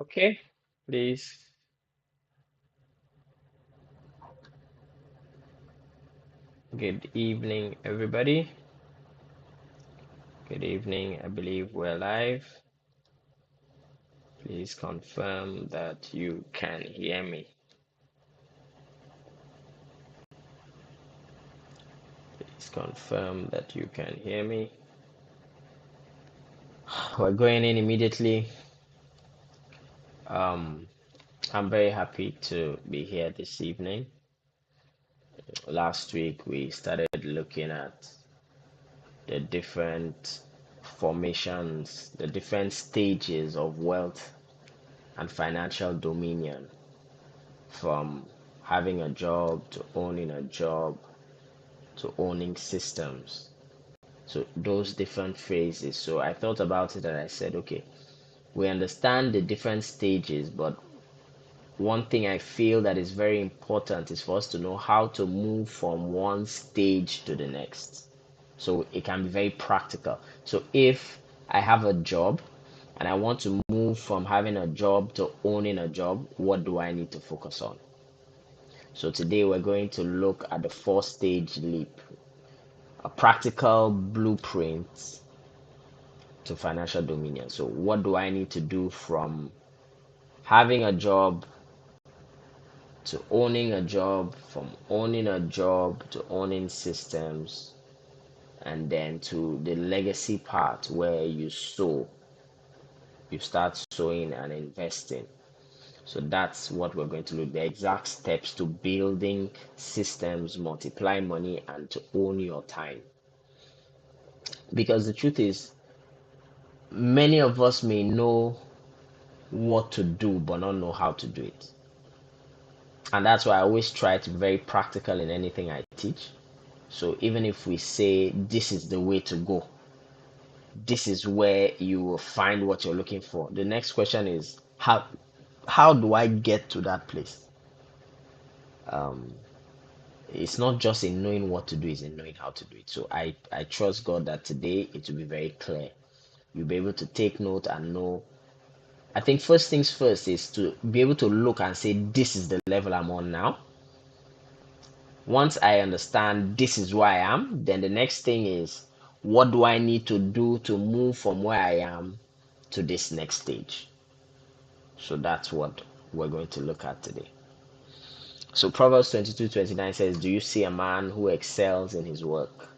Okay, please. Good evening, everybody. Good evening. I believe we're live. Please confirm that you can hear me. Please confirm that you can hear me. We're going in immediately. Um, I'm very happy to be here this evening. Last week we started looking at the different formations, the different stages of wealth and financial dominion, from having a job to owning a job to owning systems. So those different phases. So I thought about it and I said, okay, we understand the different stages, but one thing I feel that is very important is for us to know how to move from one stage to the next. So it can be very practical. So if I have a job and I want to move from having a job to owning a job, what do I need to focus on? So today we're going to look at the four-stage leap, a practical blueprint to financial dominion. So what do I need to do from having a job to owning a job, from owning a job to owning systems, and then to the legacy part where you start sowing and investing. So that's what we're going to look, the exact steps to building systems, multiply money, and to own your time. Because the truth is, many of us may know what to do but not know how to do it. And that's why I always try to be very practical in anything I teach. So even if we say this is the way to go, this is where you will find what you're looking for. The next question is how do I get to that place? Um, it's not just in knowing what to do, it's in knowing how to do it. So I trust God that today it will be very clear. You'll be able to take note and know. I think first things first is to be able to look and say, this is the level I'm on now. Once I understand this is where I am, then the next thing is, what do I need to do to move from where I am to this next stage? So that's what we're going to look at today. So Proverbs 22:29 says, do you see a man who excels in his work?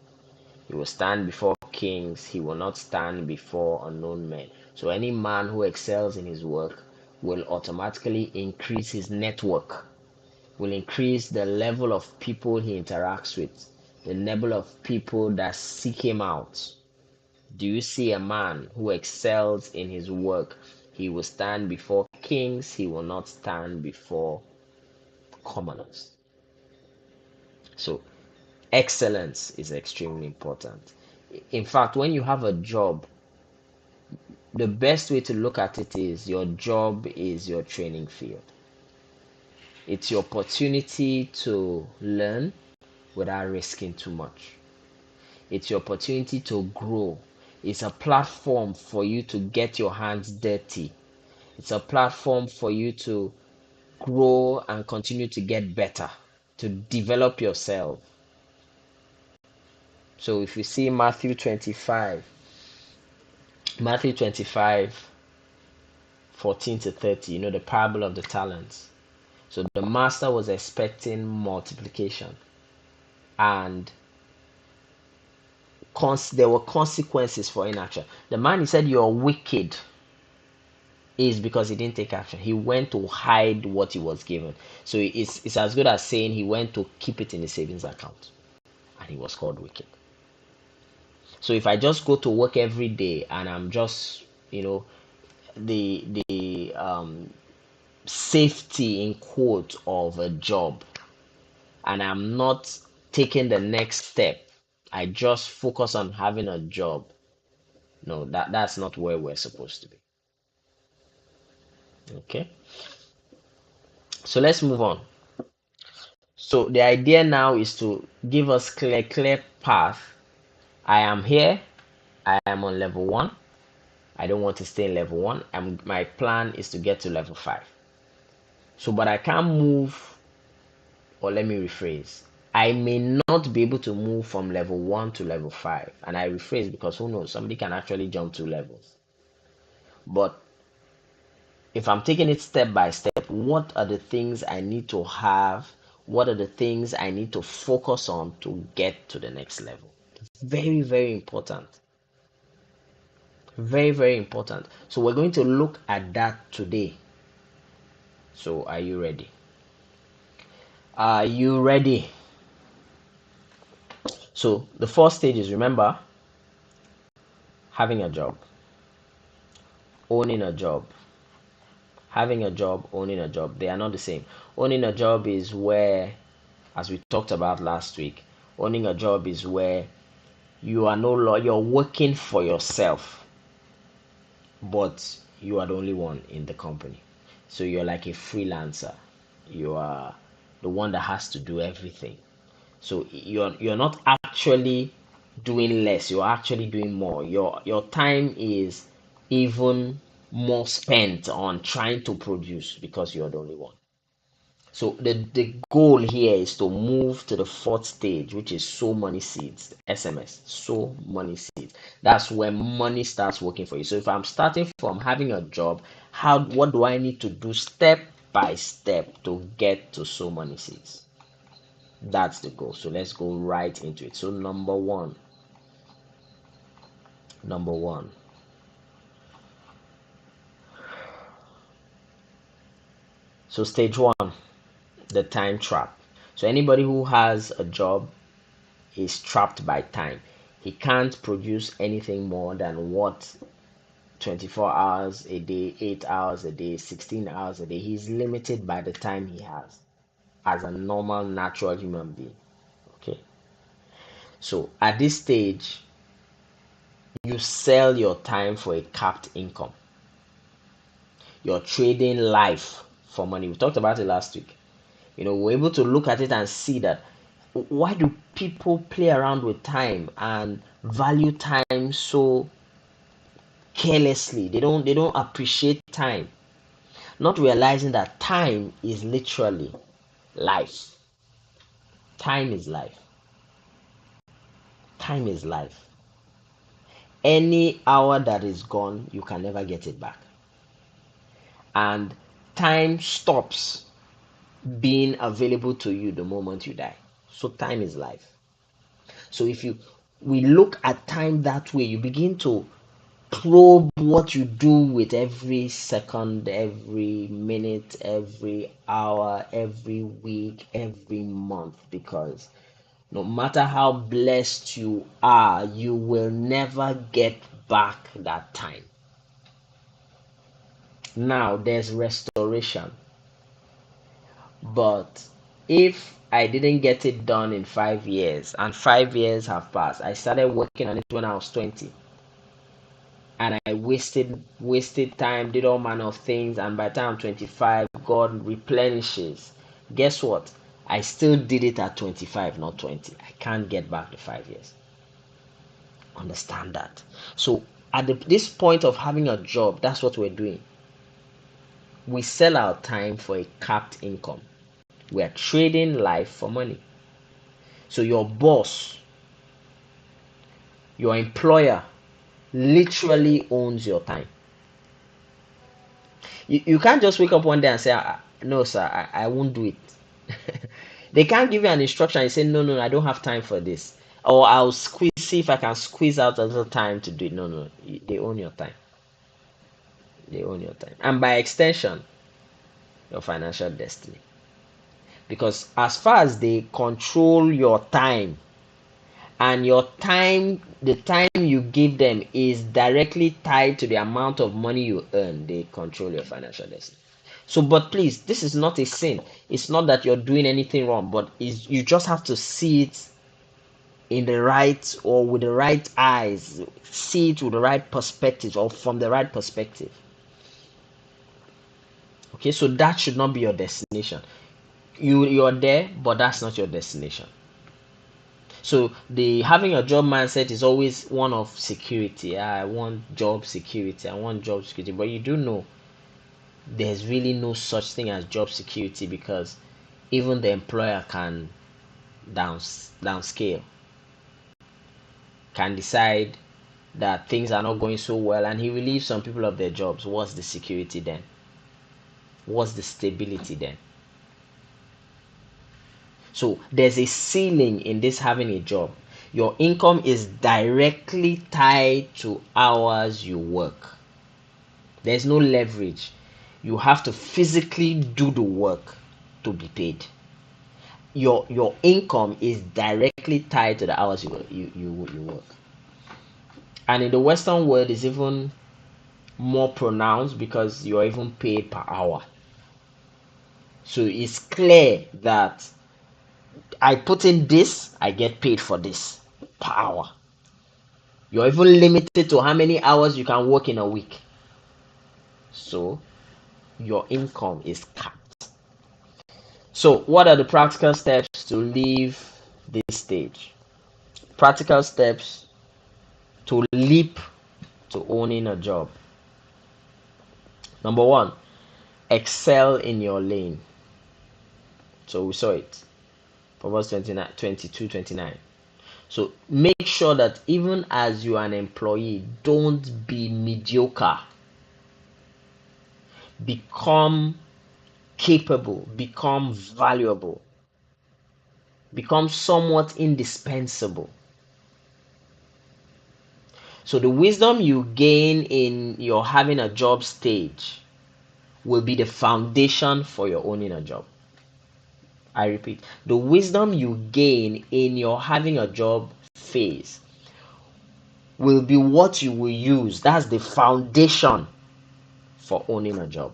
He will stand before kings, he will not stand before unknown men. So any man who excels in his work will automatically increase his network, will increase the level of people he interacts with, the level of people that seek him out. Do you see a man who excels in his work? He will stand before kings, he will not stand before commoners. So excellence is extremely important. In fact, when you have a job, the best way to look at it is your job is your training field. It's your opportunity to learn without risking too much. It's your opportunity to grow. It's a platform for you to get your hands dirty. It's a platform for you to grow and continue to get better, to develop yourself. So if you see Matthew 25, 14 to 30, the parable of the talents. So the master was expecting multiplication, and there were consequences for inaction. The man, he said, you're wicked, is because he didn't take action. He went to hide what he was given. So it's as good as saying he went to keep it in the savings account, and he was called wicked. So if I just go to work every day and I'm just, the safety in quote of a job, and I'm not taking the next step, I just focus on having a job. No, that's not where we're supposed to be. Okay, so let's move on. So the idea now is to give us clear path. I am here. I am on level one. I don't want to stay in level 1. My plan is to get to level 5. So, but I can't move, or let me rephrase. I may not be able to move from level 1 to level 5. And I rephrase because who knows, somebody can actually jump 2 levels. But if I'm taking it step by step, what are the things I need to have? What are the things I need to focus on to get to the next level? Very, very important. Very, very important. So we're going to look at that today. So are you ready? Are you ready? So the first stage is, remember, having a job, owning a job. Having a job, owning a job, they are not the same. Owning a job is where, as we talked about last week, owning a job is where you are no longer, you're working for yourself, but you are the only one in the company. So you're like a freelancer. You are the one that has to do everything. So you're not actually doing less, you're actually doing more. Your time is even more spent on trying to produce because you're the only one. So the goal here is to move to the fourth stage, which is sow money seeds, SMS, sow money seeds. That's where money starts working for you. So if I'm starting from having a job, what do I need to do step by step to get to sow money seeds? That's the goal. So let's go right into it. So number one. So stage 1, the time trap. So anybody who has a job is trapped by time. He can't produce anything more than what 24 hours a day, 8 hours a day, 16 hours a day. He's limited by the time he has as a normal natural human being. Okay. So at this stage, you sell your time for a capped income. You're trading life for money. We talked about it last week. We're able to look at it and see that why do people play around with time and value time so carelessly? They don't appreciate time, not realizing that time is literally life. Time is life. Time is life. Any hour that is gone, you can never get it back. And time stops being available to you the moment you die. So time is life. So if we look at time that way, you begin to probe what you do with every second, every minute, every hour, every week, every month, because no matter how blessed you are, you will never get back that time. Now there's restoration. But if I didn't get it done in 5 years and 5 years have passed, I started working on it when I was 20, and I wasted time, did all manner of things, and by the time I'm 25, God replenishes. Guess what? I still did it at 25, not 20. I can't get back the 5 years. Understand that. So at this point of having a job, that's what we're doing. We sell our time for a capped income. We are trading life for money. So your boss, your employer, literally owns your time. You can't just wake up one day and say, no sir, I won't do it. They can't give you an instruction and say, no, I don't have time for this, or I'll see if I can squeeze out a little time to do it. No, they own your time. They own your time, and by extension your financial destiny, because as far as they control your time, and your time, the time you give them is directly tied to the amount of money you earn, they control your financial destiny. So, but please, this is not a sin. It's not that you're doing anything wrong, but you just have to see it in the right, or with the right eyes, see it with the right perspective, or from the right perspective. Okay, so that should not be your destination. You're there, but that's not your destination. So the having a job mindset is always one of security. I want job security. I want job security. But you do know there's really no such thing as job security, because even the employer can downscale, can decide that things are not going so well and he relieves some people of their jobs. What's the security then? What's the stability then? So there's a ceiling in this having a job. Your income is directly tied to hours you work. There's no leverage. You have to physically do the work to be paid. Your income is directly tied to the hours you work. And in the Western world is even more pronounced because you're even paid per hour. So it's clear that I put in this, I get paid for this per hour. You're even limited to how many hours you can work in a week. So your income is capped. So what are the practical steps to leave this stage? Practical steps to leap to owning a job. Number one, excel in your lane. So we saw it. Proverbs 29, 22, 29. So make sure that even as you are an employee, don't be mediocre. Become capable, become valuable, become somewhat indispensable. So the wisdom you gain in your having a job stage will be the foundation for your owning a job. I repeat, the wisdom you gain in your having a job phase will be what you will use. That's the foundation for owning a job.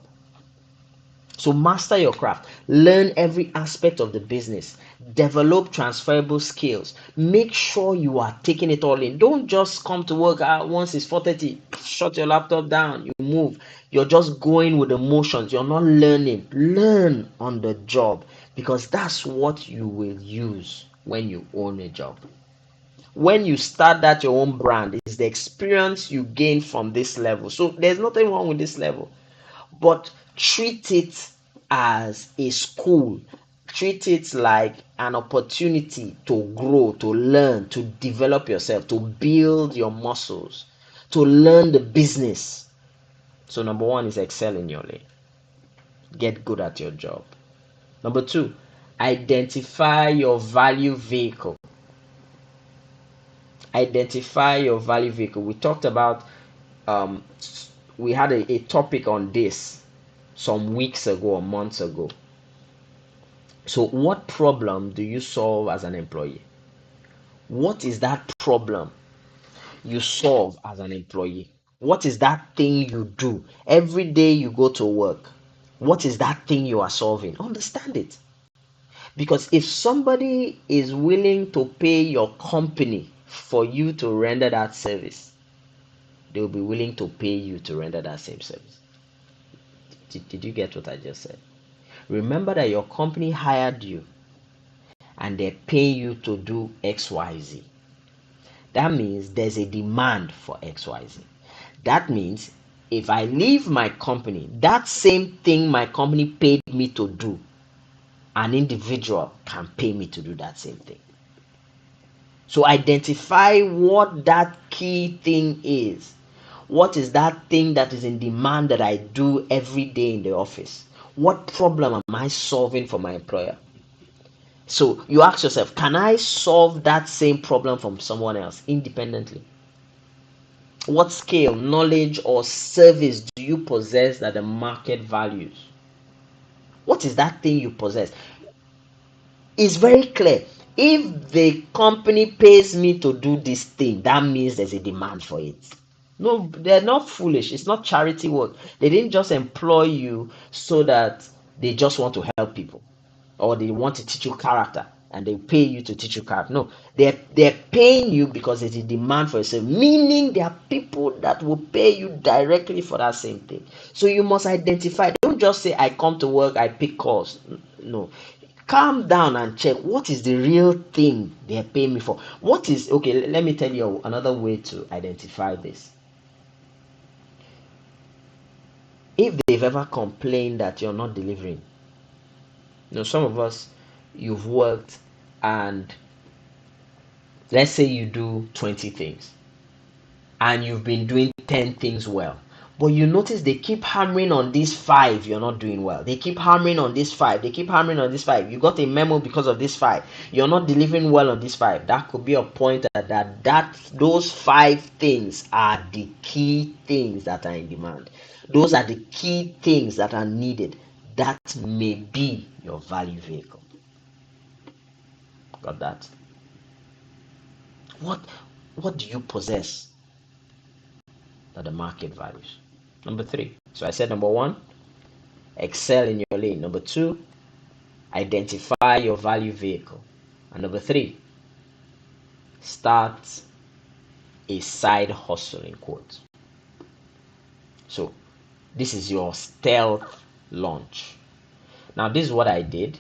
So master your craft, learn every aspect of the business, develop transferable skills, make sure you are taking it all in. Don't just come to work once it's 4:30, shut your laptop down, you move. You're just going with the motions, you're not learning. Learn on the job, because that's what you will use when you own a job. When you start that your own brand, is the experience you gain from this level. So there's nothing wrong with this level, but treat it as a school. Treat it like an opportunity to grow, to learn, to develop yourself, to build your muscles, to learn the business. So number one is excel in your lane. Get good at your job. Number two, identify your value vehicle. Identify your value vehicle. We talked about um we had a topic on this some weeks ago or months ago. So what problem do you solve as an employee? What is that problem you solve as an employee? What is that thing you do every day you go to work? What is that thing you are solving? Understand it. Because if somebody is willing to pay your company for you to render that service, they will be willing to pay you to render that same service. Did you get what I just said? Remember that your company hired you and they pay you to do XYZ. That means there's a demand for XYZ. That means if I leave my company, that same thing my company paid me to do, an individual can pay me to do that same thing. So identify what that key thing is. What is that thing that is in demand that I do every day in the office? What problem am I solving for my employer? So you ask yourself, can I solve that same problem from someone else independently? What skill, knowledge, or service do you possess that the market values? What is that thing you possess? It's very clear. If the company pays me to do this thing, that means there's a demand for it. No, they're not foolish. It's not charity work. They didn't just employ you so that they just want to help people, or they want to teach you character and they pay you to teach you character. No, they're paying you because there's a demand for yourself, meaning there are people that will pay you directly for that same thing. So you must identify. Don't just say I come to work, I pick calls. No, Calm down and check what is the real thing they're paying me for. What is okay? Let me tell you another way to identify this. If they've ever complained that you're not delivering, some of us, you've worked, and let's say you do 20 things and you've been doing 10 things well, but you notice they keep hammering on this five you're not doing well. They keep hammering on this five. They keep hammering on this five. You got a memo because of this five. You're not delivering well on this five. That could be a point that those five things are the key things that are in demand. Those are the key things that are needed. That may be your value vehicle. Got that? What what do you possess that the market values? Number three. So I said number one, excel in your lane. Number two, identify your value vehicle. And number three, start a side hustle in quotes. So this is your stealth launch. Now this is what I did.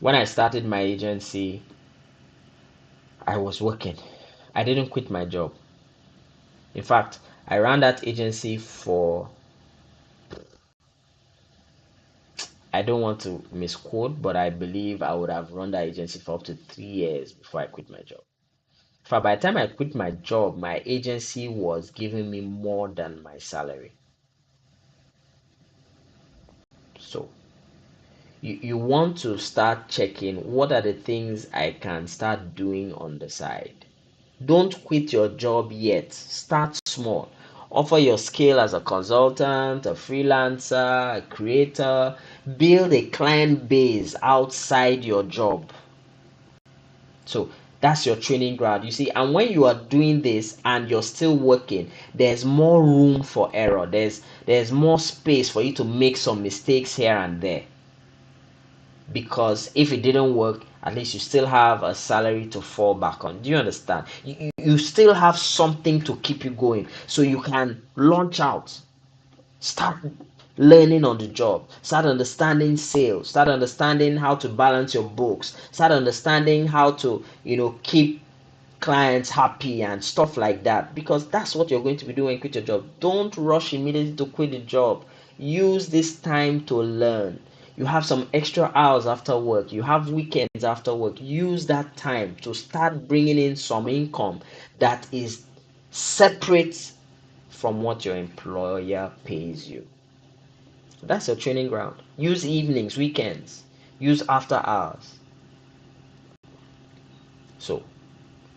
When I started my agency, I was working. I didn't quit my job. In fact, I ran that agency for, I don't want to misquote, but I believe I would have run that agency for up to 3 years before I quit my job. In fact, by the time I quit my job, my agency was giving me more than my salary. So you want to start checking what are the things I can start doing on the side. Don't quit your job yet. Start small. Offer your skill as a consultant, a freelancer, a creator. Build a client base outside your job. So that's your training ground. You see, and when you are doing this and you're still working, there's more room for error. There's more space for you to make some mistakes here and there. Because if it didn't work, at least you still have a salary to fall back on. Do you understand? You still have something to keep you going, so you can launch out. Start learning on the job. Start understanding sales. Start understanding how to balance your books. Start understanding how to keep clients happy and stuff like that, because that's what you're going to be doing when you quit your job. Don't rush immediately to quit the job. Use this time to learn. You have some extra hours after work, you have weekends after work. Use that time to start bringing in some income that is separate from what your employer pays you. That's your training ground. Use evenings, weekends, use after hours. So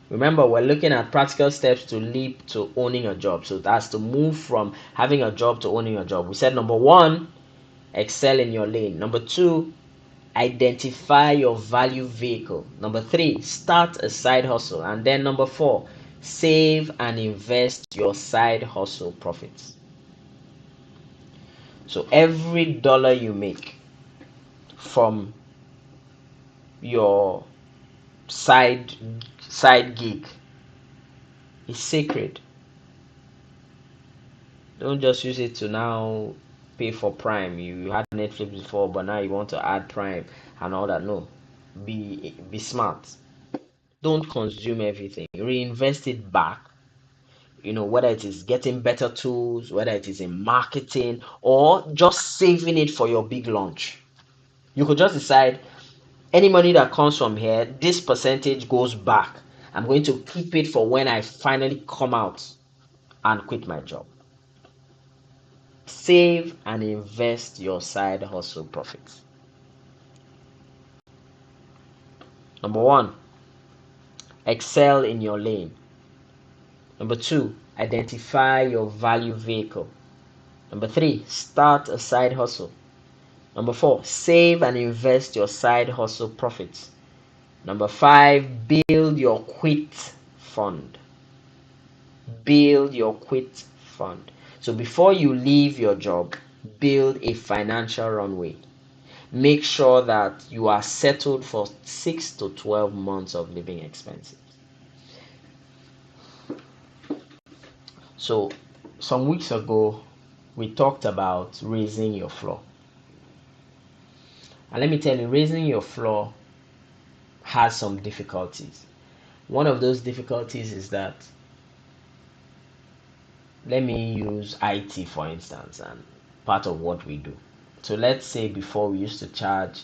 remember, we're looking at practical steps to leap to owning a job. So that's to move from having a job to owning a job. We said number one, excel in your lane. Number two, identify your value vehicle. Number three, start a side hustle. And then number four, save and invest your side hustle profits. So every dollar you make from your side gig is sacred. Don't just use it to now pay for Prime. You had Netflix before, but now you want to add Prime and all that. No, be smart. Don't consume everything. Reinvest it back. Whether it is getting better tools, whether it is in marketing, or just saving it for your big launch. You could just decide, any money that comes from here, this percentage goes back. I'm going to keep it for when I finally come out and quit my job. Save and invest your side hustle profits. Number one, excel in your lane. Number two, identify your value vehicle. Number three, start a side hustle. Number four, save and invest your side hustle profits. Number five, build your quit fund. Build your quit fund. So before you leave your job, build a financial runway. Make sure that you are settled for 6 to 12 months of living expenses. So some weeks ago, we talked about raising your floor. And let me tell you, raising your floor has some difficulties. One of those difficulties is that, let me use IT for instance, and part of what we do. So let's say before we used to charge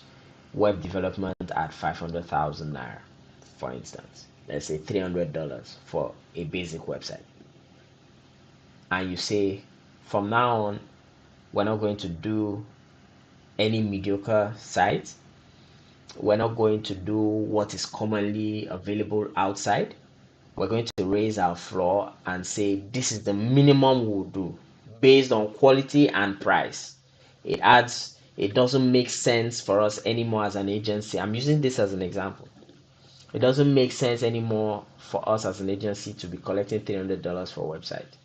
web development at 500,000 naira, for instance. Let's say $300 for a basic website. And you say, from now on, we're not going to do any mediocre sites. We're not going to do what is commonly available outside. We're going to raise our floor and say this is the minimum we'll do based on quality and price. It doesn't make sense for us anymore as an agency. I'm using this as an example. It doesn't make sense anymore for us as an agency to be collecting $300 for a website.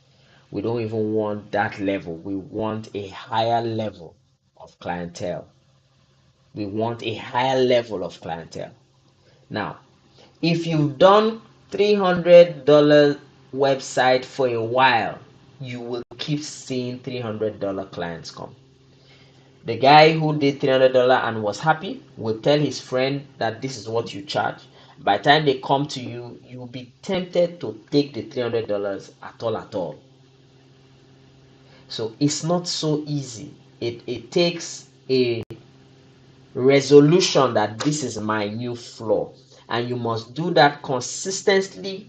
We don't even want that level. We want a higher level of clientele. We want a higher level of clientele. Now, if you've done $300 website for a while, you will keep seeing $300 clients come. The guy who did $300 and was happy will tell his friend that this is what you charge. By the time they come to you, you'll be tempted to take the $300 at all. So it's not so easy. It takes a resolution that this is my new floor, and you must do that consistently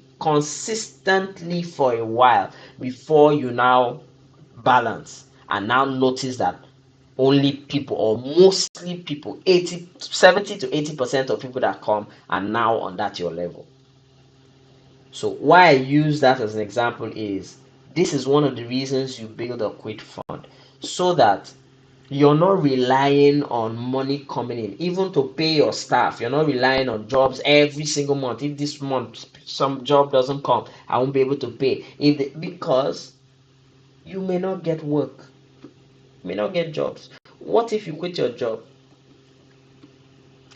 for a while before you now balance and now notice that only people, or mostly people, 70 to 80% of people that come are now on that your level. So why I use that as an example is, this is one of the reasons you build a quit fund, so that you're not relying on money coming in, even to pay your staff. You're not relying on jobs every single month. If this month some job doesn't come, I won't be able to pay. Because you may not get work, you may not get jobs. What if you quit your job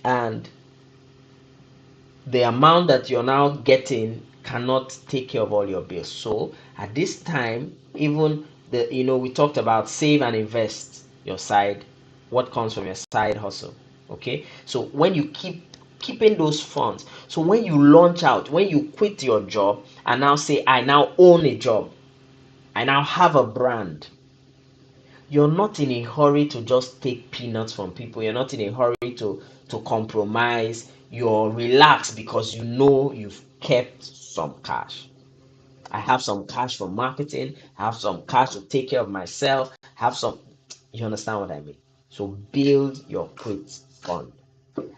and the amount that you're now getting cannot take care of all your bills? So at this time, even we talked about save and invest your side, what comes from your side hustle. Okay, so when you keeping those funds, so when you launch out, when you quit your job and now say, I now own a job, I now have a brand, you're not in a hurry to just take peanuts from people. You're not in a hurry to compromise. You're relaxed because you know you've kept some cash. I have some cash for marketing. I have some cash to take care of myself. I have some. You understand what I mean? So build your quit fund.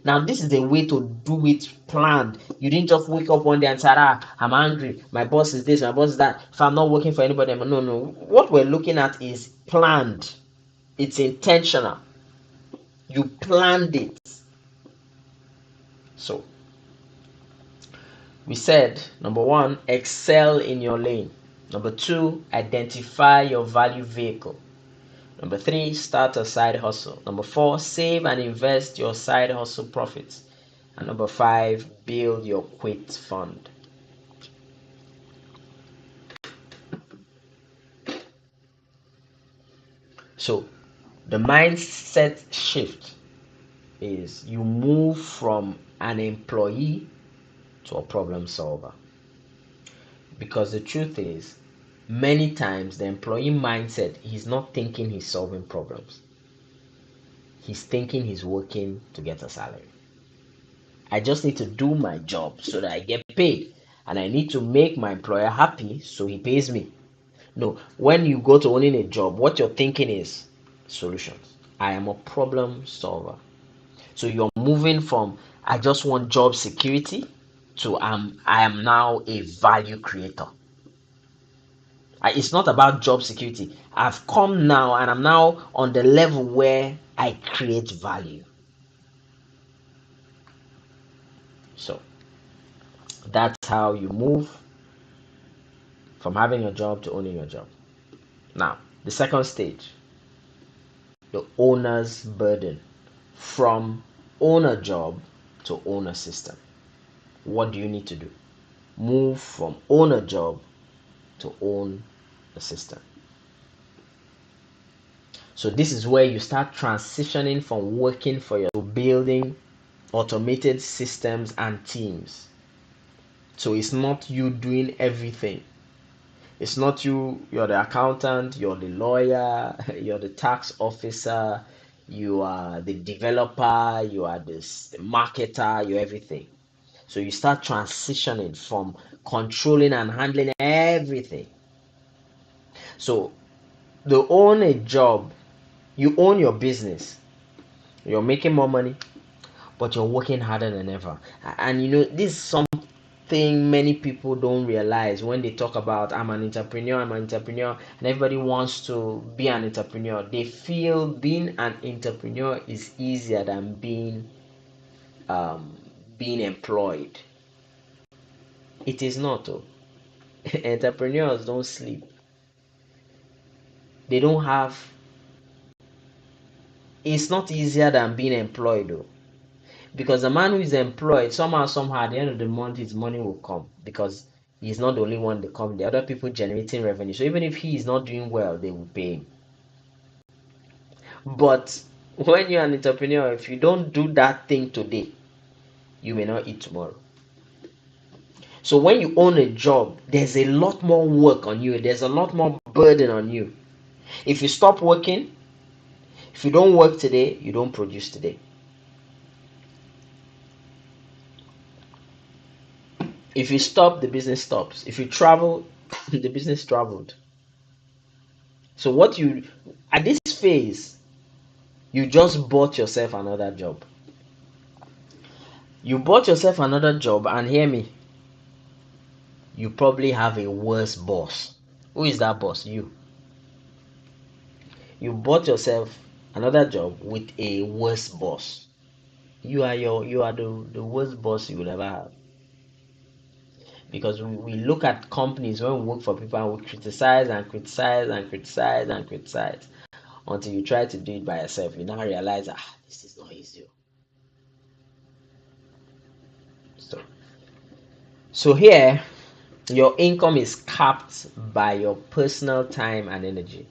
Now, this is a way to do it planned. You didn't just wake up one day and say, I'm angry. My boss is this, my boss is that. If I'm not working for anybody, no, no. What we're looking at is planned. It's intentional. You planned it. So we said, number one, excel in your lane. Number two, identify your value vehicle. Number three, start a side hustle. Number four, save and invest your side hustle profits. And number five, build your quit fund. So the mindset shift is, you move from an employee to a problem solver. Because the truth is, many times the employee mindset, he's not thinking he's solving problems. He's thinking he's working to get a salary. I just need to do my job so that I get paid. And I need to make my employer happy so he pays me. No, when you go to owning a job, what you're thinking is solutions. I am a problem solver. So you're moving from, I just want job security, to I am now a value creator. It's not about job security. I've come now and I'm now on the level where I create value. So that's how you move from having a job to owning your job. Now, the second stage, the owner's burden. From own a job to own a system. What do you need to do? Move from own a job to own a system. So this is where you start transitioning from working for your to building automated systems and teams. So it's not you doing everything. It's not you're the accountant, you're the lawyer, you're the tax officer, you are the developer, you are the marketer, you're everything. So you start transitioning from controlling and handling everything. So to own a job, you own your business, you're making more money, but you're working harder than ever. And this is something many people don't realize when they talk about I'm an entrepreneur, and everybody wants to be an entrepreneur. They feel being an entrepreneur is easier than um, being employed. It is not. Oh. Entrepreneurs don't sleep. They don't have. It's not easier than being employed though. Because the man who is employed, somehow, at the end of the month, his money will come because he's not the only one that come. The other people generating revenue. So even if he is not doing well, they will pay him. But when you're an entrepreneur, if you don't do that thing today, you may not eat tomorrow. So when you own a job, there's a lot more work on you. There's a lot more burden on you. If you stop working, if you don't work today, you don't produce today. If you stop, the business stops. If you travel, the business traveled. So what you at this phase, you just bought yourself another job. You bought yourself another job, and hear me, you probably have a worse boss. Who is that boss? You. You bought yourself another job with a worse boss. You are the worst boss you will ever have. Because we look at companies when we work for people and we criticize and criticize and criticize and criticize until you try to do it by yourself. You now realize, this is not easy. So, so here, your income is capped by your personal time and energy.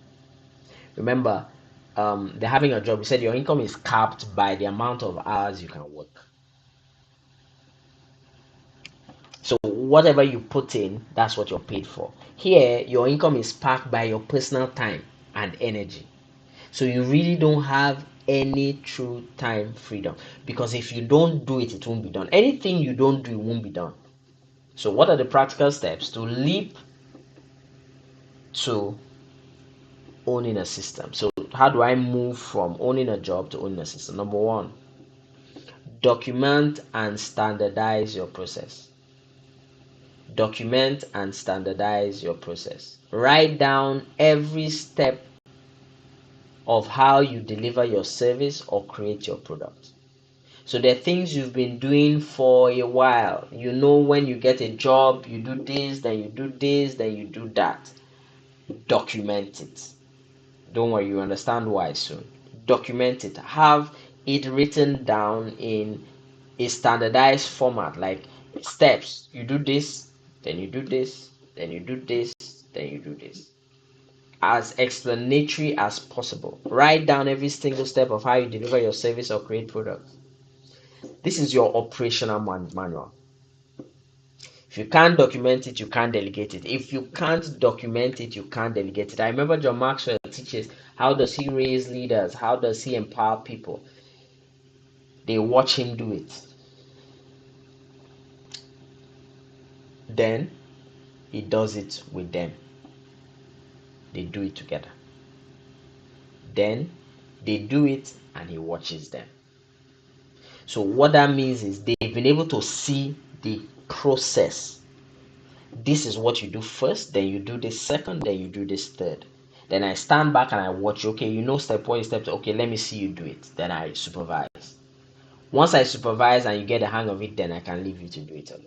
Remember, they're having a job. You said your income is capped by the amount of hours you can work. So whatever you put in, that's what you're paid for. Here, your income is packed by your personal time and energy. So you really don't have any true time freedom, because if you don't do it, it won't be done. Anything you don't do, it won't be done. So what are the practical steps to leap to owning a system? So how do I move from owning a job to owning a system? Number one, document and standardize your process. Document and standardize your process. Write down every step of how you deliver your service or create your product. So there are things you've been doing for a while. You know, when you get a job, you do this, then you do this, then you do that. Document it. Don't worry, you understand why soon. Document it. Have it written down in a standardized format, like steps. You do this, then you do this, then you do this, then you do this. As explanatory as possible. Write down every single step of how you deliver your service or create products. This is your operational manual. If you can't document it, you can't delegate it. If you can't document it, you can't delegate it. I remember John Maxwell teaches how does he raise leaders? How does he empower people? They watch him do it. Then he does it with them. They do it together. Then they do it and he watches them. So what that means is they've been able to see the process. This is what you do first, then you do this second, then you do this third. Then I stand back and I watch. Okay, step one, step two. Okay, let me see you do it. Then I supervise. Once I supervise and you get the hang of it, then I can leave you to do it alone.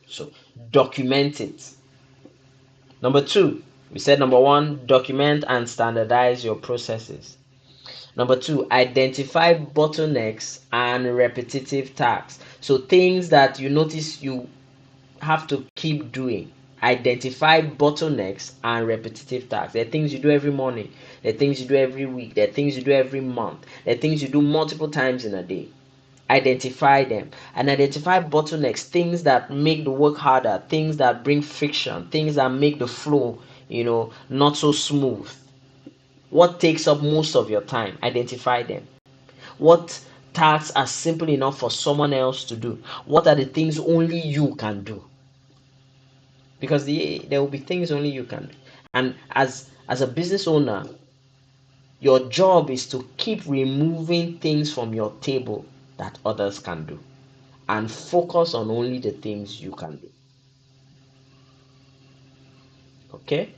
So document it. Number two, we said number one, document and standardize your processes. Number two, identify bottlenecks and repetitive tasks. So things that you notice you have to keep doing. Identify bottlenecks and repetitive tasks. There are things you do every morning, there are things you do every week, there are things you do every month, there are things you do multiple times in a day. Identify them and identify bottlenecks, things that make the work harder, things that bring friction, things that make the flow, not so smooth. What takes up most of your time? Identify them. What tasks are simple enough for someone else to do? What are the things only you can do? Because there will be things only you can do. And as a business owner, your job is to keep removing things from your table that others can do and focus on only the things you can do. Okay?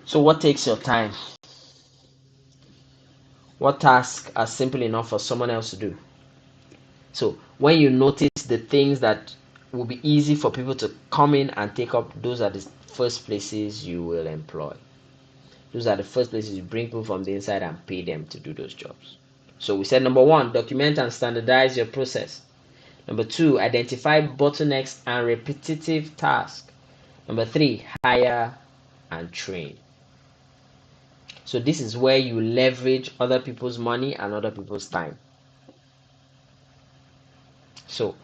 So what takes your time? What tasks are simple enough for someone else to do? So when you notice the things that will be easy for people to come in and take up, those are the first places you will employ. Those are the first places you bring people from the inside and pay them to do those jobs. So we said number one, document and standardize your process. Number two, identify bottlenecks and repetitive tasks. Number three, hire and train. So this is where you leverage other people's money and other people's time. So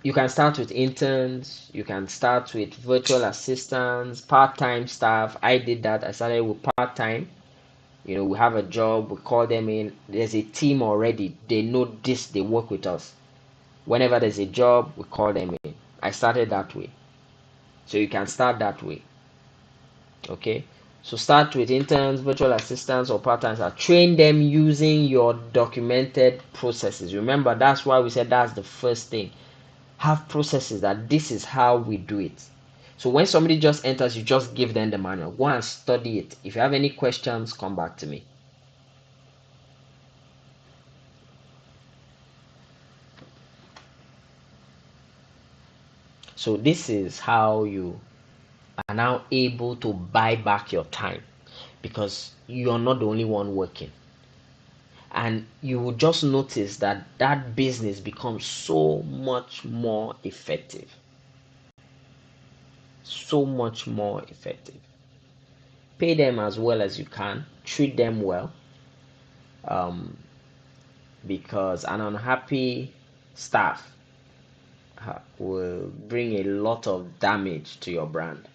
you can start with interns, you can start with virtual assistants, part-time staff. I did that. I started with part-time. We have a job, we call them in. There's a team already. They know this, they work with us. Whenever there's a job, we call them in. I started that way. So you can start that way. Okay? So start with interns, virtual assistants, or part-time. Train them using your documented processes. Remember, that's why we said that's the first thing. Have processes that this is how we do it. So when somebody just enters, you just give them the manual. Go and study it. If you have any questions, come back to me. So this is how you are now able to buy back your time, because you're not the only one working. And you will just notice that that business becomes so much more effective. So much more effective. Pay them as well as you can. Treat them well. Because an unhappy staff will bring a lot of damage to your brand.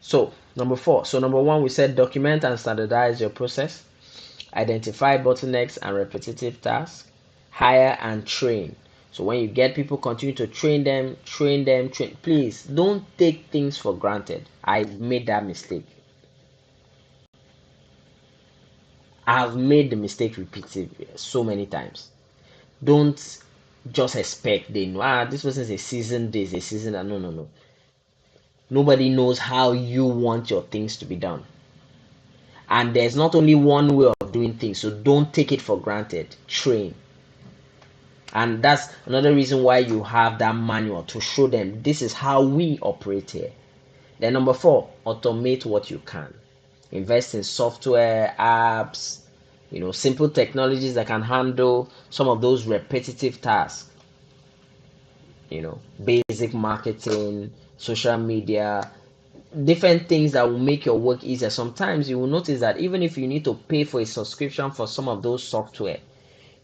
So number four. So number one, we said document and standardize your process. Identify bottlenecks and repetitive tasks. Hire and train. So when you get people, continue to train them. Please don't take things for granted. I made that mistake. I've made the mistake repeatedly so many times. Don't just expect they know, this person is a seasoned this, a seasoned that. No. Nobody knows how you want your things to be done. And there's not only one way of doing things, so don't take it for granted. Train. And that's another reason why you have that manual, to show them this is how we operate here. Then number four, automate what you can. Invest in software, apps, simple technologies that can handle some of those repetitive tasks. Basic marketing, social media, different things that will make your work easier. Sometimes you will notice that even if you need to pay for a subscription for some of those software,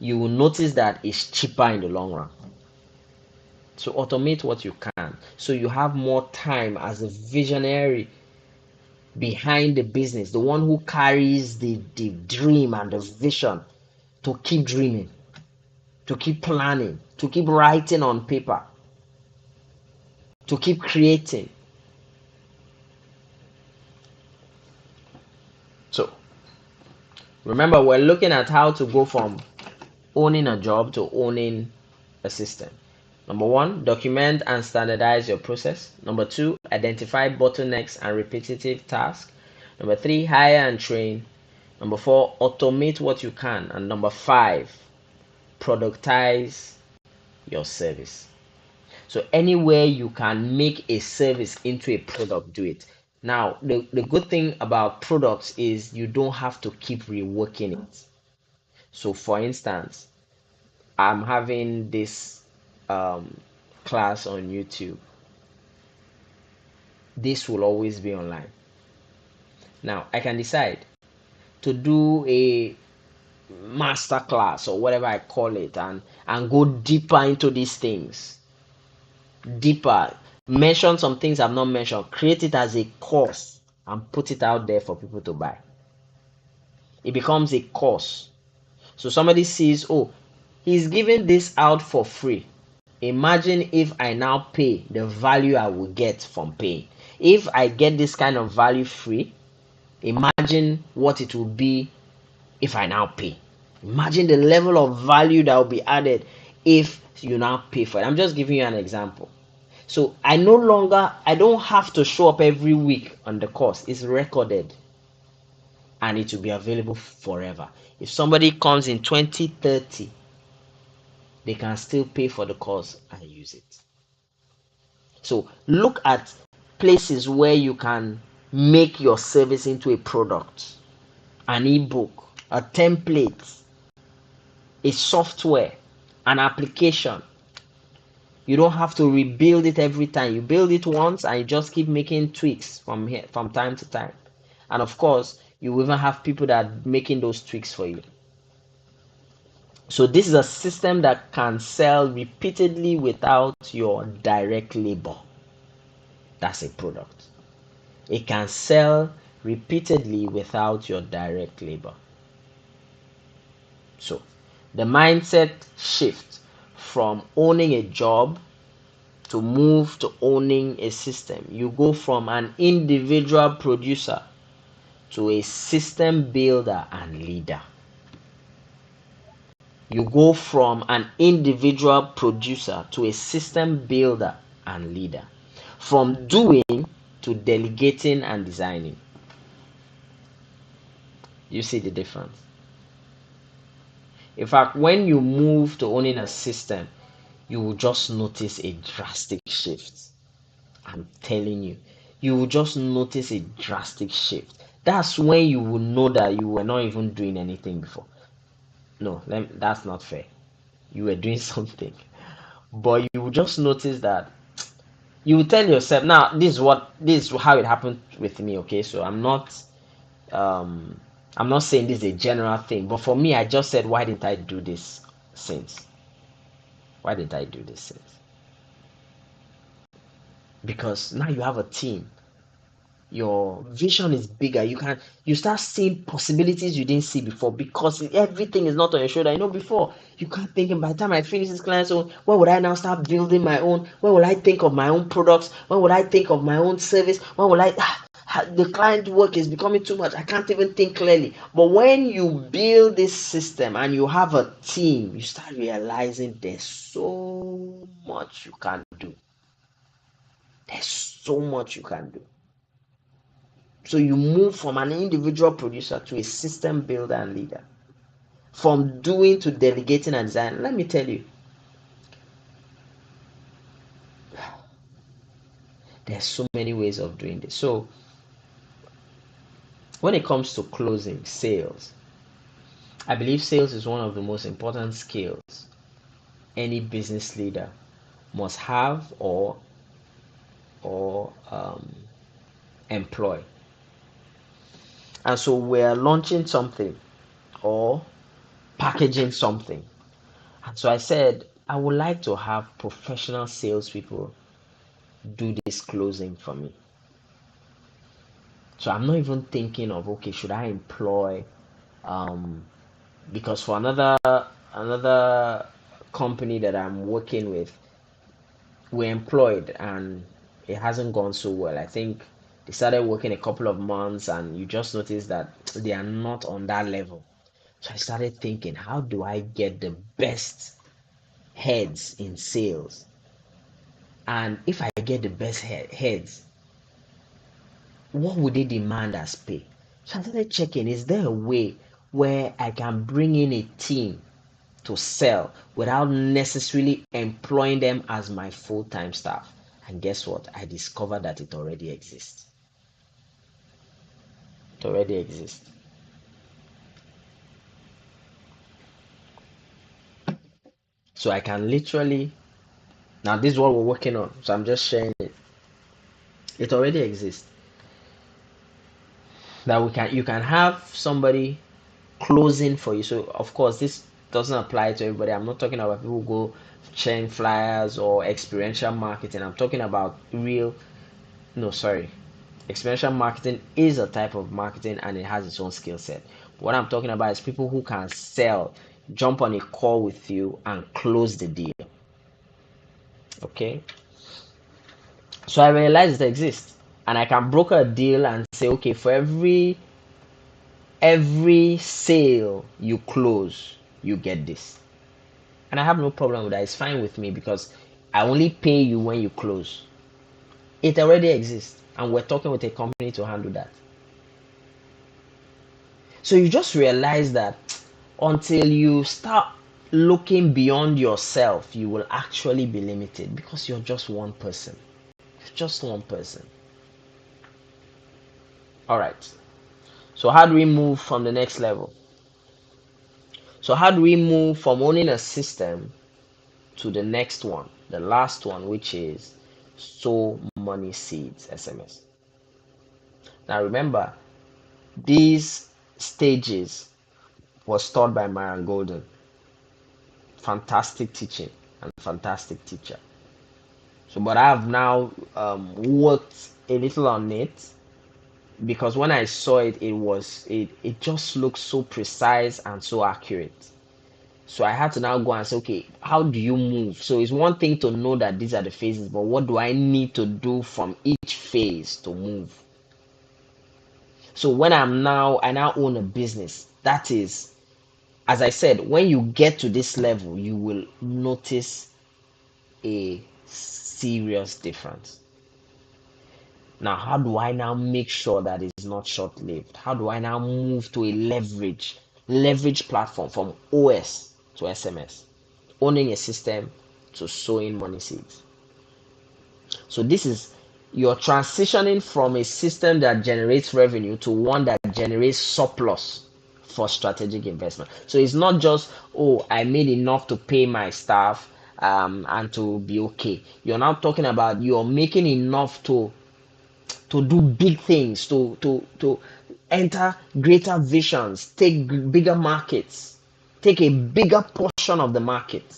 you will notice that it's cheaper in the long run. So automate what you can, so you have more time as a visionary behind the business, the one who carries the dream and the vision, to keep dreaming, to keep planning, to keep writing on paper, to keep creating. So remember, we're looking at how to go from owning a job to owning a system. Number one, document and standardize your process. Number two, identify bottlenecks and repetitive tasks. Number three, hire and train. Number four, automate what you can. And number five, productize your service. So anywhere you can make a service into a product, do it. Now, the good thing about products is you don't have to keep reworking it. So, for instance, I'm having this um, class on YouTube. This will always be online. Now, I can decide to do a master class or whatever I call it, and go deeper into these things. Deeper. Mention some things I've not mentioned. Create it as a course and put it out there for people to buy. It becomes a course. So somebody sees, oh, he's giving this out for free. Imagine if I now pay the value I will get from paying. If I get this kind of value free, imagine what it will be if I now pay. Imagine the level of value that will be added if you now pay for it. I'm just giving you an example. So I don't have to show up every week on the course. It's recorded and it will be available forever. If somebody comes in 2030, they can still pay for the course and use it. So look at places where you can make your service into a product, an ebook, a template, a software, an application. You don't have to rebuild it every time. You build it once and you just keep making tweaks from time to time. And of course, you even have people that are making those tweaks for you. So this is a system that can sell repeatedly without your direct labor. That's a product. It can sell repeatedly without your direct labor. So the mindset shift from owning a job to move to owning a system. You go from an individual producer to a system builder and leader. You go from an individual producer to a system builder and leader. From doing to delegating and designing. You see the difference? In fact, when you move to owning a system, you will just notice a drastic shift. I'm telling you, you will just notice a drastic shift. That's when you will know that you were not even doing anything before. No, that's not fair. You were doing something, but you will just notice that you will tell yourself, now this is how it happened with me. Okay, so um I'm not saying this is a general thing, but for me, I just said, why didn't I do this since? Why didn't I do this since? Because now you have a team, your vision is bigger. You start seeing possibilities you didn't see before, because everything is not on your shoulder. Before, you can't think, by the time I finish this client's own, when would I now start building my own? When will I think of my own products? When will I think of my own service? When will I the client work is becoming too much, I can't even think clearly. But when you build this system and you have a team, you start realizing there's so much you can do. There's so much you can do. So you move from an individual producer to a system builder and leader. From doing to delegating and design. Let me tell you, there's so many ways of doing this. So when it comes to closing sales, I believe sales is one of the most important skills any business leader must have or employ. And so we're launching something or packaging something. And so I said, I would like to have professional salespeople do this closing for me. So I'm not even thinking of, okay, should I employ um because for another company that I'm working with, we're employed and it hasn't gone so well. I think they started working a couple of months and you just notice that they are not on that level. So I started thinking, how do I get the best heads in sales? And if I get the best heads, what would they demand as pay? So I started checking, is there a way where I can bring in a team to sell without necessarily employing them as my full-time staff? And guess what? I discovered that it already exists. It already exists. So I can literally, now this is what we're working on. So I'm just sharing it. It already exists. That you can have somebody closing for you. So of course this doesn't apply to everybody. I'm not talking about people who go sharing flyers or experiential marketing. I'm talking about real, no, sorry. Experiential marketing is a type of marketing and it has its own skill set. What I'm talking about is people who can sell, jump on a call with you and close the deal. Okay. So I realized it exists and I can broker a deal and say, okay, for every sale you close, you get this. And I have no problem with that. It's fine with me because I only pay you when you close. It already exists and we're talking with a company to handle that. So you just realize that until you start looking beyond yourself, you will actually be limited because you're just one person. You're just one person. All right. So how do we move from the next level? So how do we move from owning a system to the next one, the last one, which is sow money seeds SMS? Now remember, these stages was taught by Myron Golden. Fantastic teaching and fantastic teacher. So, but I have now worked a little on it because when I saw it, it just looked so precise and so accurate. So I had to now go and say, okay, how do you move? So it's one thing to know that these are the phases, but what do I need to do from each phase to move? So when I now own a business, that is, as I said, when you get to this level, you will notice a serious difference. Now, how do I now make sure that it's not short-lived? How do I now move to a leverage platform from OS to SMS, owning a system to sowing money seeds? So this is, you're transitioning from a system that generates revenue to one that generates surplus for strategic investment. So it's not just, oh, I made enough to pay my staff and to be okay. You're now talking about you're making enough to do big things, to enter greater visions, take bigger markets, take a bigger portion of the market.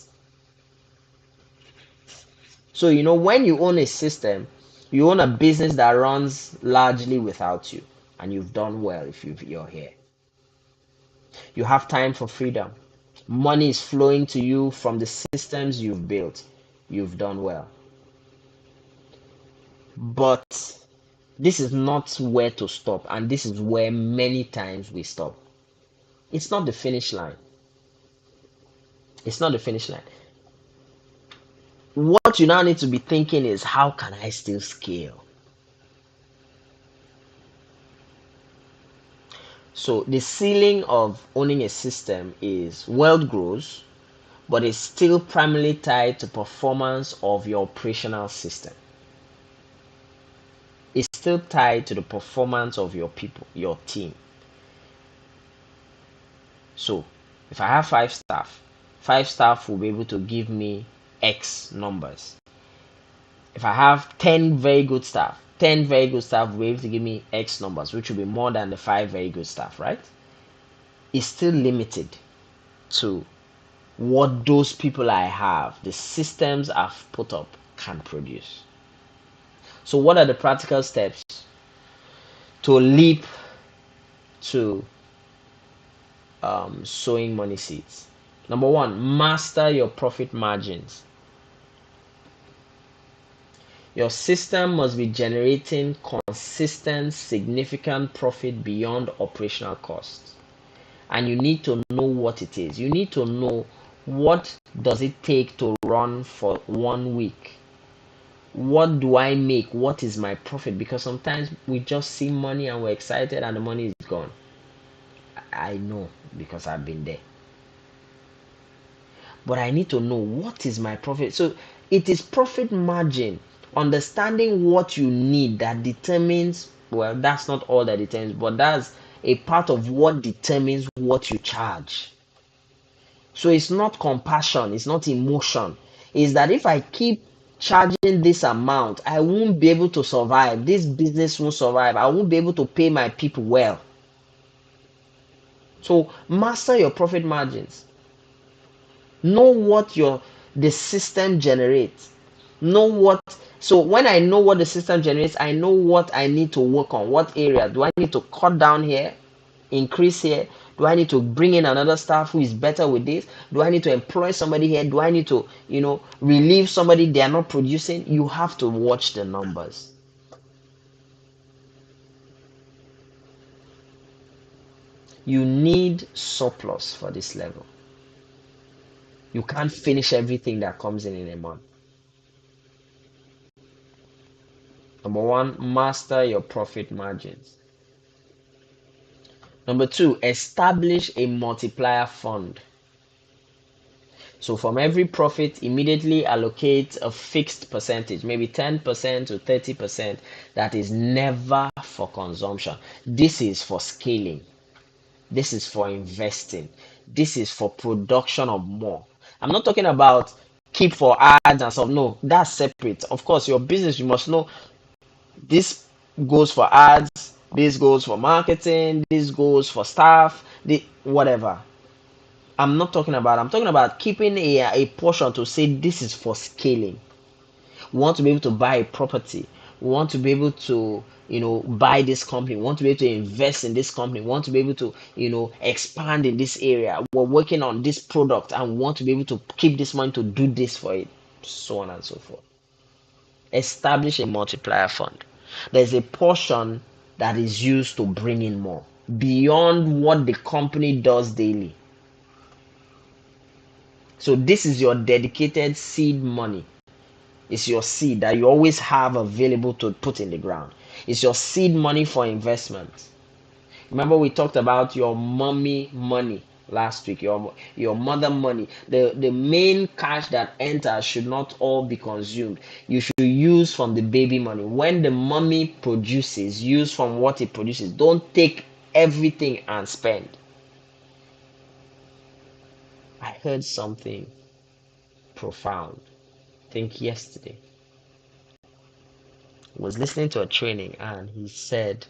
So you know, when you own a system, you own a business that runs largely without you, and you've done well if you're here. You have time for freedom. Money is flowing to you from the systems you've built. You've done well. But this is not where to stop, and this is where many times we stop. It's not the finish line. It's not the finish line. What you now need to be thinking is, how can I still scale? So the ceiling of owning a system is wealth grows, but it's still primarily tied to performance of your operational system. It's still tied to the performance of your people, your team. So if I have five staff will be able to give me X numbers. If I have 10 very good staff, 10 very good staff will be able to give me X numbers, which will be more than the 5 very good staff, right? It's still limited to what those people I have, the systems I've put up, can produce. So, what are the practical steps to leap to sowing money seeds? Number one, master your profit margins. Your system must be generating consistent, significant profit beyond operational costs. And you need to know what it is. You need to know, what does it take to run for 1 week? What do I make? What is my profit? Because sometimes we just see money and we're excited and the money is gone. I know because I've been there. But I need to know, what is my profit. So it is profit margin, understanding what you need, that determines well, that's not all that determines, but that's a part of what determines what you charge. So it's not compassion, it's not emotion. It's that if I keep charging this amount, I won't be able to survive. This business won't survive. I won't be able to pay my people well. So master your profit margins. Know what your the system generates. Know what, so when I know what the system generates, I know what I need to work on. What area do I need to cut down here, increase here? Do I need to bring in another staff who is better with this? Do I need to employ somebody here? Do I need to, relieve somebody they are not producing? You have to watch the numbers. You need surplus for this level. You can't finish everything that comes in a month. Number one, master your profit margins. Number two, establish a multiplier fund. So from every profit, immediately allocate a fixed percentage, maybe 10% to 30%, that is never for consumption. This is for scaling. This is for investing. This is for production of more. I'm not talking about keep for ads and stuff. No, that's separate. Of course, your business, you must know this goes for ads, this goes for marketing, this goes for staff, the whatever. I'm talking about keeping a portion to say this is for scaling. We want to be able to buy a property. We want to be able to, buy this company. We want to be able to invest in this company. We want to be able to, expand in this area. We're working on this product and we want to be able to keep this money to do this for it, so on and so forth. Establish a multiplier fund. There's a portion that is used to bring in more beyond what the company does daily. So this is your dedicated seed money. It's your seed that you always have available to put in the ground. It's your seed money for investment. Remember we talked about your mommy money last week, your mother money. The main cash that enters should not all be consumed. You should use from the baby money. When the mommy produces, use from what it produces. Don't take everything and spend. I heard something profound, I think yesterday. I was listening to a training and he said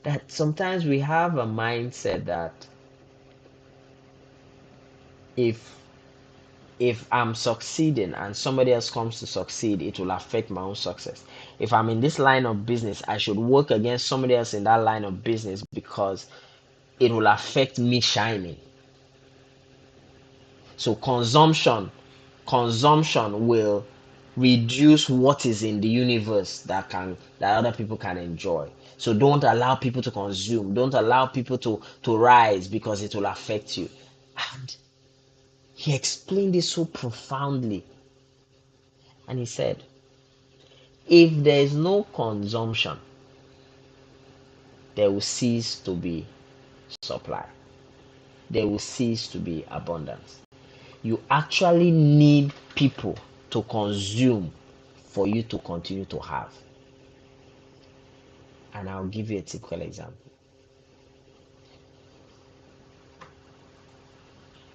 that sometimes we have a mindset that if if I'm succeeding and somebody else comes to succeed, it will affect my own success. If I'm in this line of business, I should work against somebody else in that line of business because it will affect me shining. So consumption will reduce what is in the universe that other people can enjoy. So don't allow people to consume. Don't allow people to rise because it will affect you. And he explained it so profoundly. And he said, if there is no consumption, there will cease to be supply. There will cease to be abundance. You actually need people to consume for you to continue to have. And I'll give you a typical example.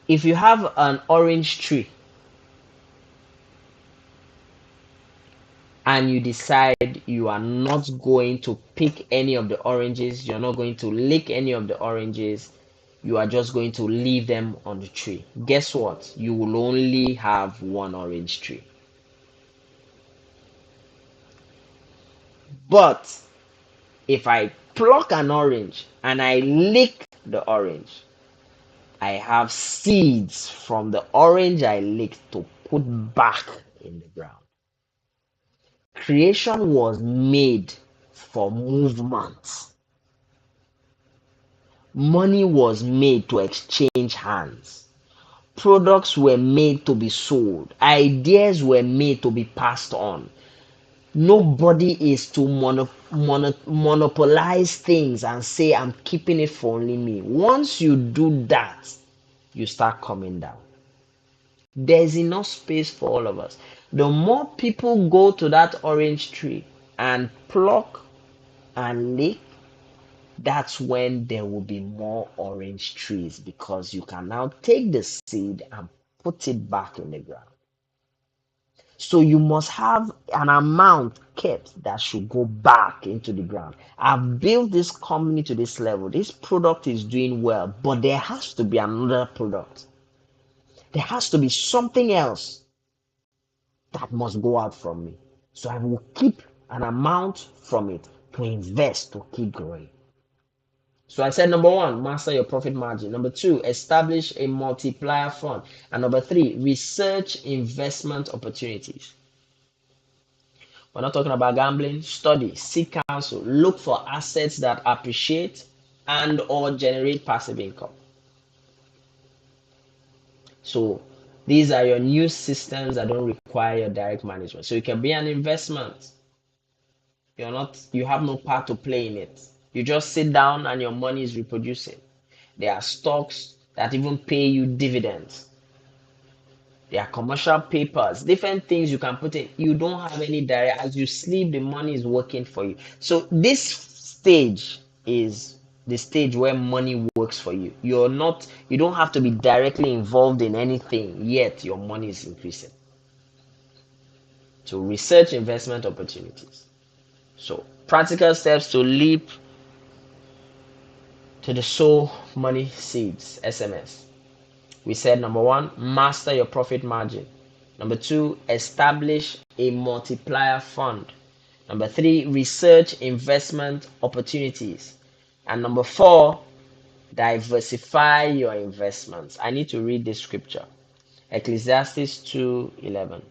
If you have an orange tree and you decide you are not going to pick any of the oranges, you're not going to lick any of the oranges, you are just going to leave them on the tree. Guess what? You will only have one orange tree. But if I pluck an orange and I lick the orange, I have seeds from the orange I licked to put back in the ground. Creation was made for movement. Money was made to exchange hands. Products were made to be sold. Ideas were made to be passed on. Nobody is to monopolize things and say, I'm keeping it for only me. Once you do that, you start coming down. There's enough space for all of us. The more people go to that orange tree and pluck and lick, that's when there will be more orange trees, because you can now take the seed and put it back in the ground. So you must have an amount kept that should go back into the ground. I've built this company to this level. This product is doing well, but there has to be another product. There has to be something else that must go out from me. So I will keep an amount from it to invest to keep growing. So I said, number one, master your profit margin. Number two, establish a multiplier fund. And number three, research investment opportunities. We're not talking about gambling. Study, seek counsel, look for assets that appreciate and or generate passive income. So these are your new systems that don't require your direct management. So it can be an investment. You have no part to play in it. You just sit down and your money is reproducing. There are stocks that even pay you dividends. There are commercial papers, different things you can put in. You don't have any direct. As you sleep, the money is working for you. So this stage is the stage where money works for you. You don't have to be directly involved in anything, yet your money is increasing. So research investment opportunities. So practical steps to leap to the soul money seeds SMS. We said number one, master your profit margin. Number two, establish a multiplier fund. Number three, research investment opportunities. And number four, diversify your investments. I need to read this scripture. Ecclesiastes 2:11.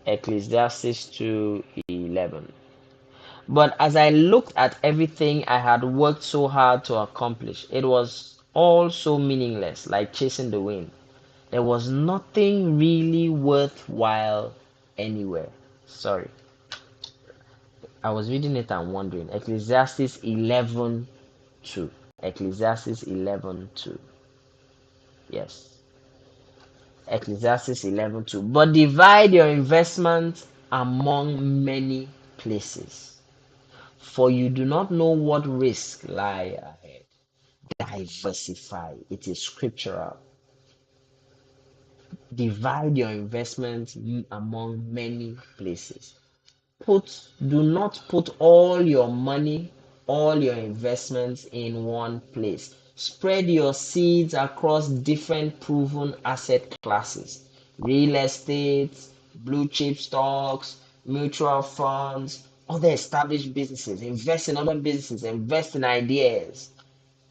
Ecclesiastes 2:11. But as I looked at everything I had worked so hard to accomplish, it was all so meaningless, like chasing the wind. There was nothing really worthwhile anywhere. Sorry. I was reading it and wondering. Ecclesiastes 11:2. Ecclesiastes 11:2. Yes. Ecclesiastes 11:2. But divide your investment among many places, for you do not know what risks lie ahead. Diversify. It is scriptural. Divide your investments among many places. Do not put all your money, all your investments in one place. Spread your seeds across different proven asset classes: real estate, blue chip stocks, mutual funds, other established businesses. Invest in other businesses, invest in ideas.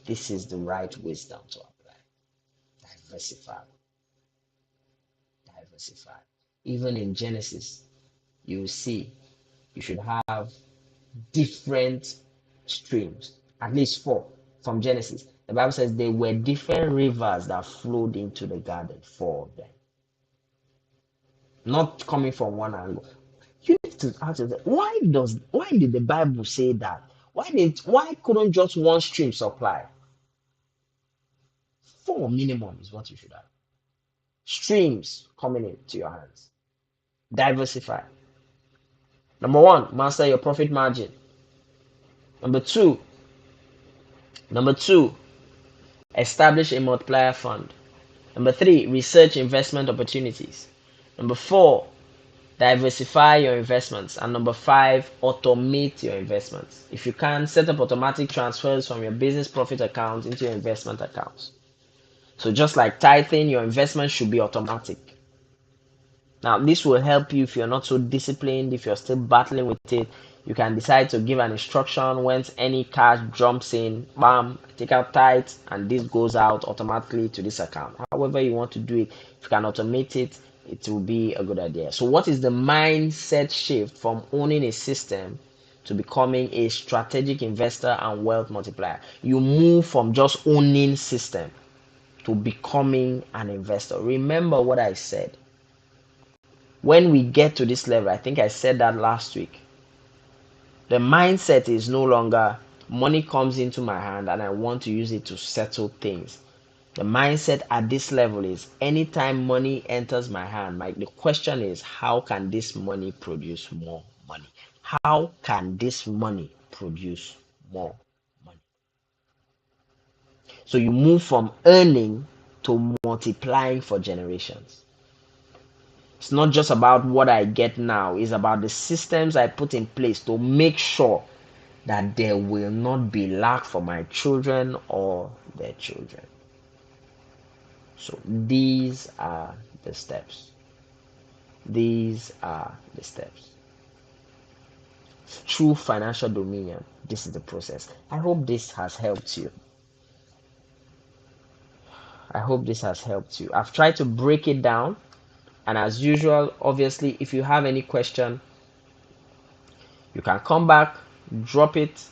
This is the right wisdom to apply. Diversify. Diversify. Even in Genesis, you see you should have different streams, at least four from Genesis. The Bible says there were different rivers that flowed into the garden, four of them, not coming from one angle. You need to ask yourself, why did the Bible say that? Why couldn't just one stream supply? Four minimum is what you should have. Streams coming into your hands. Diversify. Number one, master your profit margin. Number two, establish a multiplier fund. Number three, research investment opportunities. Number four, diversify your investments. And number five, automate your investments. If you can, set up automatic transfers from your business profit account into your investment accounts. So just like tithing, your investment should be automatic. Now, this will help you if you're not so disciplined, if you're still battling with it. You can decide to give an instruction once any cash jumps in, bam, take out tithe, and this goes out automatically to this account. However, you want to do it, if you can automate it, it will be a good idea. So, what is the mindset shift from owning a system to becoming a strategic investor and wealth multiplier? You move from just owning system to becoming an investor. Remember what I said. When we get to this level, I think I said that last week, the mindset is no longer money comes into my hand and I want to use it to settle things. The mindset at this level is anytime money enters my hand, the question is, how can this money produce more money? How can this money produce more money? So you move from earning to multiplying for generations. It's not just about what I get now, it's about the systems I put in place to make sure that there will not be lack for my children or their children. So these are the steps. These are the steps. True financial dominion. This is the process. I hope this has helped you. I hope this has helped you. I've tried to break it down. And as usual, obviously, if you have any question, you can come back, drop it.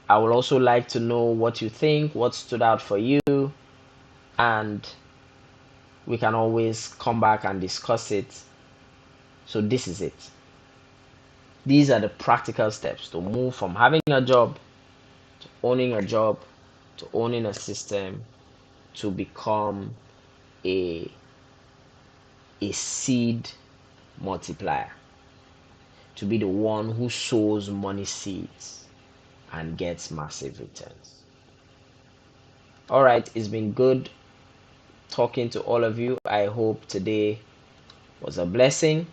I would also like to know what you think, what stood out for you, and we can always come back and discuss it. So this is it. These are the practical steps to move from having a job, owning a job, to owning a system, to become a seed multiplier, to be the one who sows money seeds and gets massive returns. All right, it's been good talking to all of you. I hope today was a blessing.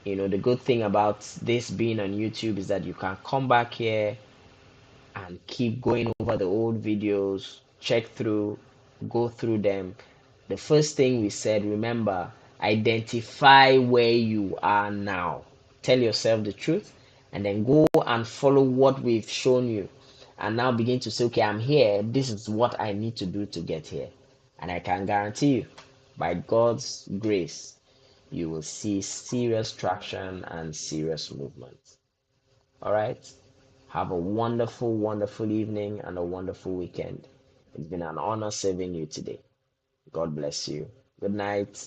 The good thing about this being on YouTube is that you can come back here and keep going over the old videos, check through, go through them. The first thing we said, remember, identify where you are now. Tell yourself the truth and then go and follow what we've shown you. And now begin to say, okay, I'm here. This is what I need to do to get here. And I can guarantee you, by God's grace, you will see serious traction and serious movement. All right? Have a wonderful, wonderful evening and a wonderful weekend. It's been an honor serving you today. God bless you. Good night,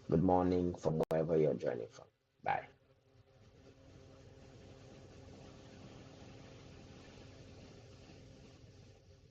good morning from wherever you're joining from. Bye.